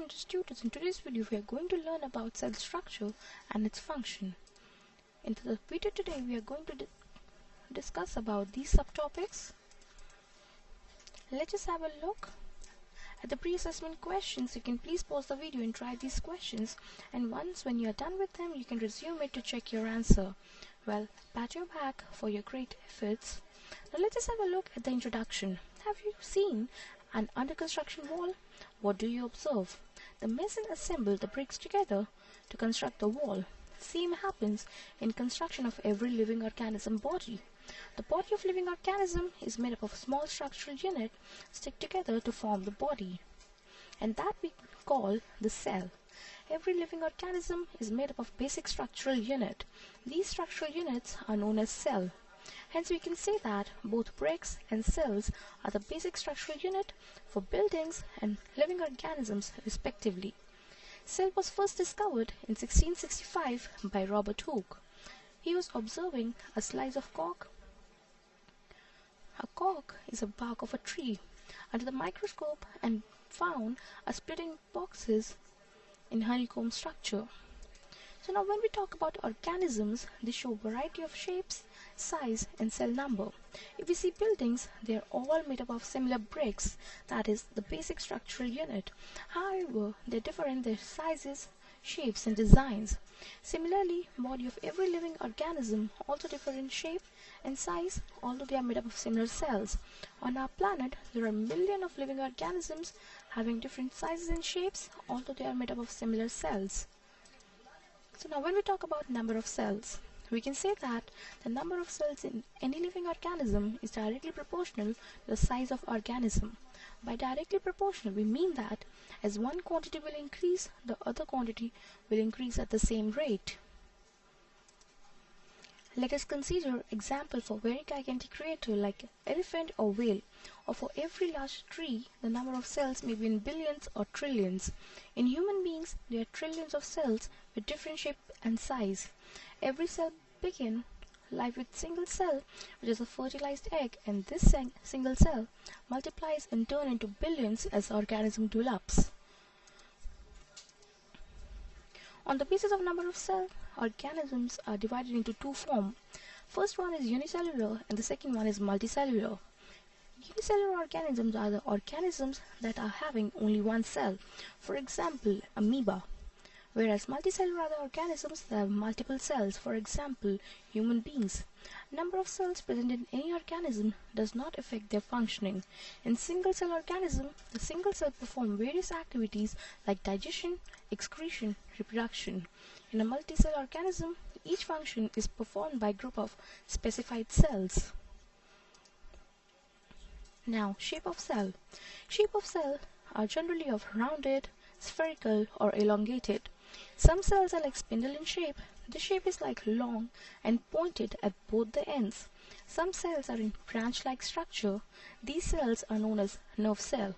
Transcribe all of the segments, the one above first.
welcome to Tutors. In today's video we are going to learn about cell structure and its function. In the video today we are going to discuss about these subtopics. Let's just have a look at the pre-assessment questions. You can please pause the video and try these questions, and when you are done with them you can resume it to check your answer. Well, pat your back for your great efforts. Now let's just have a look at the introduction. Have you seen an under construction wall? What do you observe? The mason assembled the bricks together to construct the wall. Same happens in construction of every living organism body. The body of living organism is made up of small structural units stick together to form the body, and that we call the cell. Every living organism is made up of basic structural unit. These structural units are known as cell. Hence we can say that both bricks and cells are the basic structural unit for buildings and living organisms respectively. Cell was first discovered in 1665 by Robert Hooke. He was observing a slice of cork. A cork is a bark of a tree under the microscope and found a splitting boxes in honeycomb structure. So now when we talk about organisms, they show variety of shapes, size and cell number. If we see buildings, they are all made up of similar bricks, that is the basic structural unit. However, they differ in their sizes, shapes and designs. Similarly, body of every living organism also differ in shape and size, although they are made up of similar cells. On our planet, there are millions of living organisms having different sizes and shapes, although they are made up of similar cells. So now when we talk about number of cells, we can say that the number of cells in any living organism is directly proportional to the size of organism. By directly proportional, we mean that as one quantity will increase, the other quantity will increase at the same rate. Let us consider example for very gigantic creature like elephant or whale, or for every large tree, the number of cells may be in billions or trillions. In human beings, there are trillions of cells with different shape and size. Every cell begins life with single cell, which is a fertilized egg, and this single cell multiplies and turns into billions as the organism develops. On the basis of number of cells, organisms are divided into two forms. First one is unicellular and the second one is multicellular. Unicellular organisms are the organisms that are having only one cell, for example amoeba, whereas multicellular are the organisms that have multiple cells, for example human beings. Number of cells present in any organism does not affect their functioning. In single cell organism, the single cell perform various activities like digestion, excretion, reproduction. In a multicell organism, each function is performed by a group of specified cells. Now, shape of cell. Shape of cell are generally of rounded, spherical or elongated. Some cells are like spindle in shape. The shape is like long and pointed at both the ends. Some cells are in branch-like structure. These cells are known as nerve cell,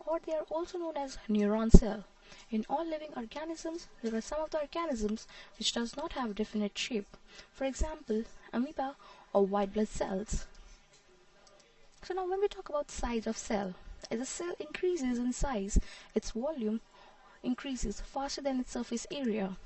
or they are also known as neuron cell. In all living organisms, there are some of the organisms which does not have a definite shape. For example, amoeba or white blood cells. So now when we talk about size of cell, as a cell increases in size, its volume increases faster than its surface area.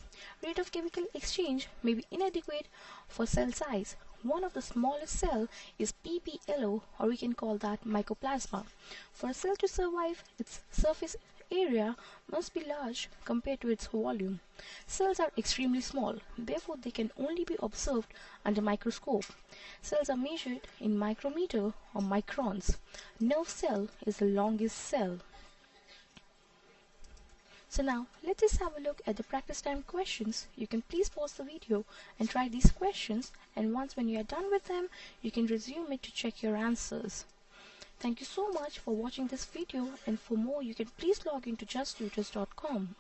Rate of chemical exchange may be inadequate for cell size. One of the smallest cell is PPLO, or we can call that mycoplasma. For a cell to survive, its surface area must be large compared to its volume. Cells are extremely small, therefore they can only be observed under microscope. Cells are measured in micrometer or microns. Nerve cell is the longest cell. So now let's just have a look at the practice time questions. You can please pause the video and try these questions, and when you are done with them you can resume it to check your answers. Thank you so much for watching this video, and for more you can please log into justtutors.com.